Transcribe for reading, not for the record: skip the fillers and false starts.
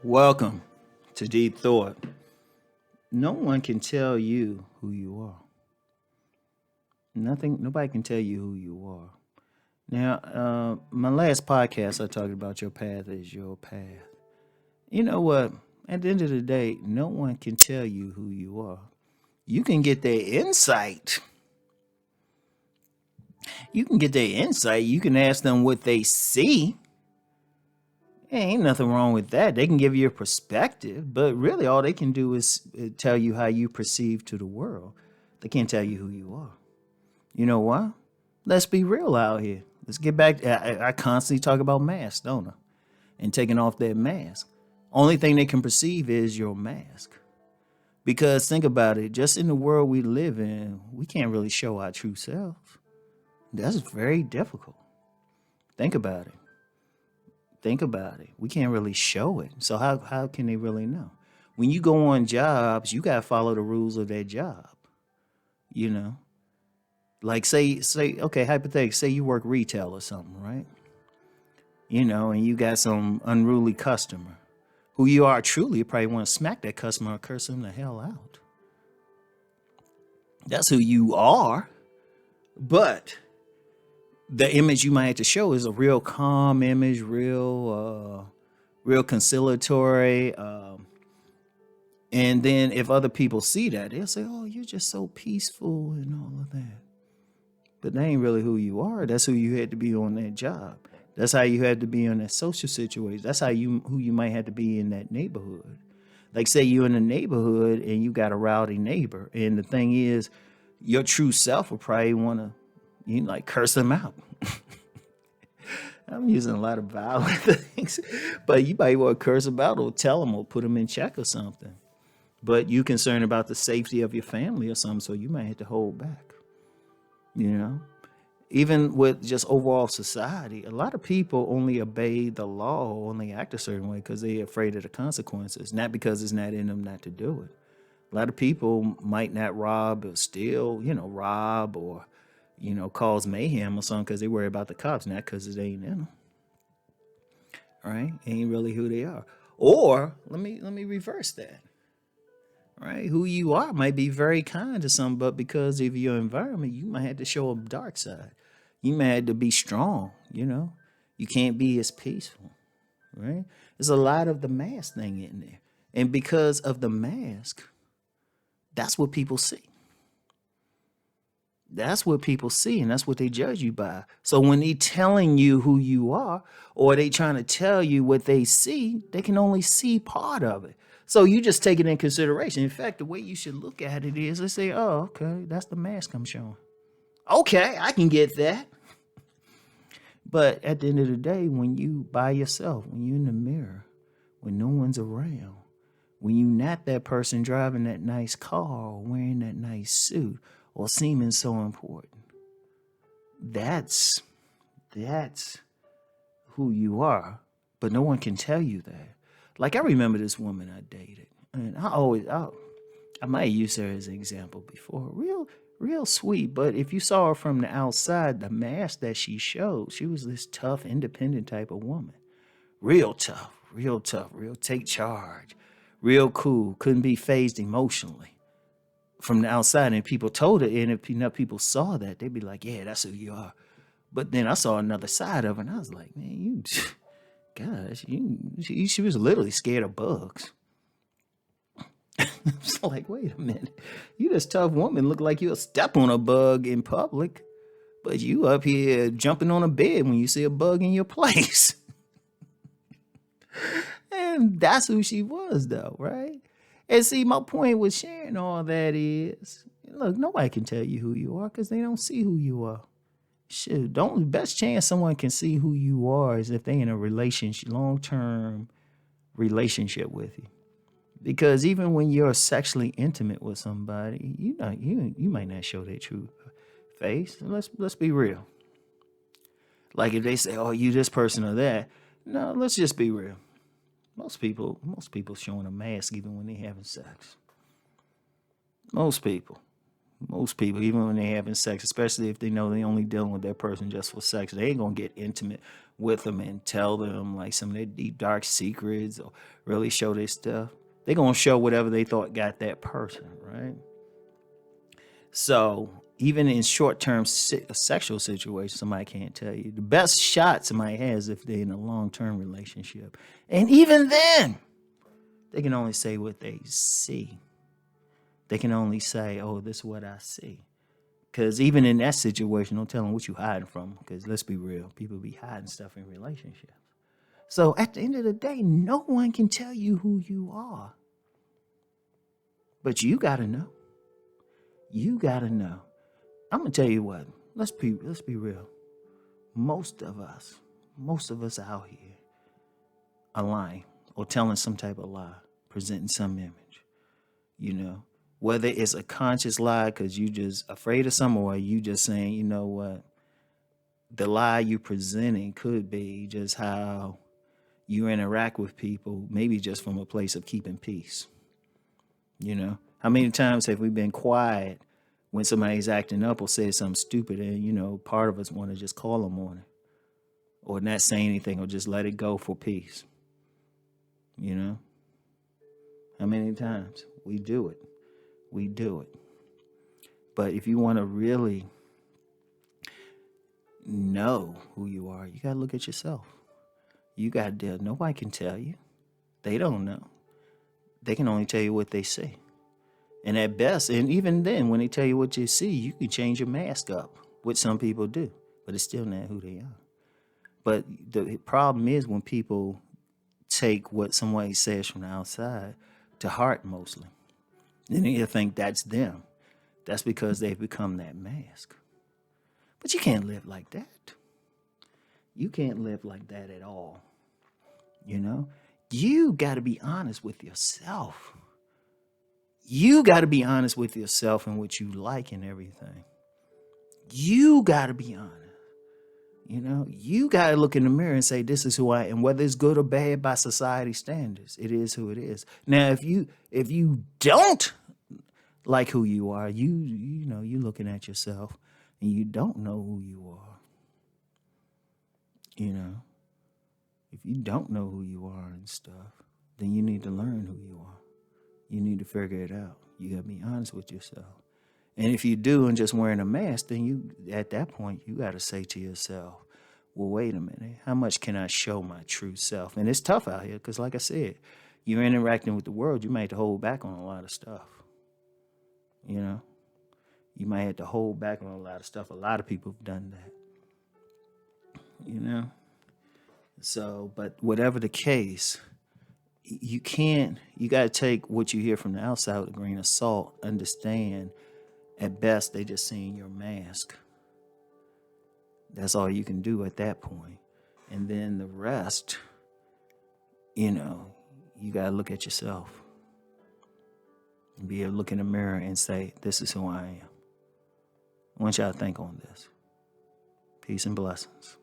Welcome to Deep Thought. No one can tell you who you are. Nobody can tell you who you are. Now, my last podcast, I talked about your path is your path. You know what? At the end of the day, no one can tell you who you are. You can get their insight. You can get their insight. You can ask them what they see. Ain't nothing wrong with that. They can give you a perspective, but really all they can do is tell you how you perceive to the world. They can't tell you who you are. You know why? Let's be real out here. Let's get back. I constantly talk about masks, don't I? And taking off that mask. Only thing they can perceive is your mask. Because think about it, just in the world we live in, we can't really show our true self. That's very difficult. Think about it. We can't really show it. So how can they really know? When you go on jobs, you got to follow the rules of that job. You know? Like say, okay, hypothetically, say you work retail or something, right? You know, and you got some unruly customer. Who you are truly, you probably want to smack that customer or curse him the hell out. That's who you are. But the image you might have to show is a real calm image, real conciliatory. And then if other people see that, they'll say, oh, you're just so peaceful and all of that. But that ain't really who you are. That's who you had to be on that job. That's how you had to be in that social situation. That's who you might have to be in that neighborhood. Like say you're in a neighborhood and you got a rowdy neighbor. And the thing is, your true self will probably want to, curse them out. I'm using a lot of violent things, but you might want to curse them out or tell them or put them in check or something. But you concerned about the safety of your family or something, so you might have to hold back. You know, even with just overall society, a lot of people only obey the law, only act a certain way because they're afraid of the consequences, not because it's not in them not to do it. A lot of people might not rob or steal, rob or cause mayhem or something because they worry about the cops, not because it ain't in them. Right? Ain't really who they are. Or let me reverse that. Right? Who you are might be very kind to some, but because of your environment, you might have to show a dark side. You might have to be strong, You can't be as peaceful. Right? There's a lot of the mask thing in there. And because of the mask, that's what people see. That's what people see, and that's what they judge you by. So when they telling you who you are, or they trying to tell you what they see, they can only see part of it. So you just take it in consideration. In fact, the way you should look at it is, let's say, oh, okay, that's the mask I'm showing. Okay, I can get that. But at the end of the day, when you by yourself, when you're in the mirror, when no one's around, when you're not that person driving that nice car or wearing that nice suit, or seeming so important. That's who you are, but no one can tell you that. Like I remember this woman I dated, and I might use her as an example before. Real sweet, but if you saw her from the outside, the mask that she showed, she was this tough, independent type of woman. Real tough, real take charge, real cool, couldn't be fazed emotionally. From the outside, and people told her, and if enough people saw that, they'd be like, yeah, that's who you are. But then I saw another side of her, and I was like, man, she was literally scared of bugs. It's like, wait a minute. You this tough woman look like you'll step on a bug in public, but you up here jumping on a bed when you see a bug in your place. And that's who she was, though, right? And see, my point with sharing all that is, look, nobody can tell you who you are because they don't see who you are. Shoot, best chance someone can see who you are is if they in a relationship, long-term relationship with you. Because even when you're sexually intimate with somebody, you might not show their true face. Let's be real. Like if they say, oh, you this person or that. No, let's just be real. Most people showing a mask even when they having sex. Most people. Most people, even when they having sex, especially if they know they only dealing with that person just for sex, they ain't gonna get intimate with them and tell them like some of their deep dark secrets or really show their stuff. They gonna show whatever they thought got that person, right? So even in short-term sexual situations, somebody can't tell you. The best shot somebody has if they're in a long-term relationship, and even then, they can only say what they see. They can only say, "Oh, this is what I see." Because even in that situation, don't tell them what you hiding from. Because let's be real, people be hiding stuff in relationships. So at the end of the day, no one can tell you who you are. But you gotta know. You gotta know. I'm gonna tell you what. Let's be real. Most of us, most of us out here are lying or telling some type of lie, presenting some image. You know, whether it's a conscious lie because you just afraid of something, or you just saying, you know what, the lie you presenting could be just how you interact with people, maybe just from a place of keeping peace. You know, how many times have we been quiet when somebody's acting up or said something stupid, and part of us want to just call them on it, or not say anything, or just let it go for peace. You know, how many times we do it? We do it. But if you want to really know who you are, you got to look at yourself. You got to, nobody can tell you. They don't know. They can only tell you what they see. And at best, and even then, when they tell you what you see, you can change your mask up, which some people do, but it's still not who they are. But the problem is when people take what somebody says from the outside to heart mostly, then they think that's them. That's because they've become that mask. But you can't live like that. You can't live like that at all. You know, you got to be honest with yourself. You got to be honest with yourself and what you like and everything. You got to be honest. You got to look in the mirror and say, this is who I am, whether it's good or bad by society standards. It is who it is. Now, if you don't like who you are, you looking at yourself and you don't know who you are. If you don't know who you are and stuff, then you need to learn who you are. You need to figure it out. You got to be honest with yourself. And if you do and just wearing a mask, then at that point, you got to say to yourself, well, wait a minute. How much can I show my true self? And it's tough out here because, like I said, you're interacting with the world. You might have to hold back on a lot of stuff. You might have to hold back on a lot of stuff. A lot of people have done that. So, but whatever the case, you got to take what you hear from the outside with a grain of salt. Understand, at best, they just seeing your mask. That's all you can do at that point. And then the rest, you got to look at yourself. And be able to look in the mirror and say, this is who I am. I want y'all to think on this. Peace and blessings.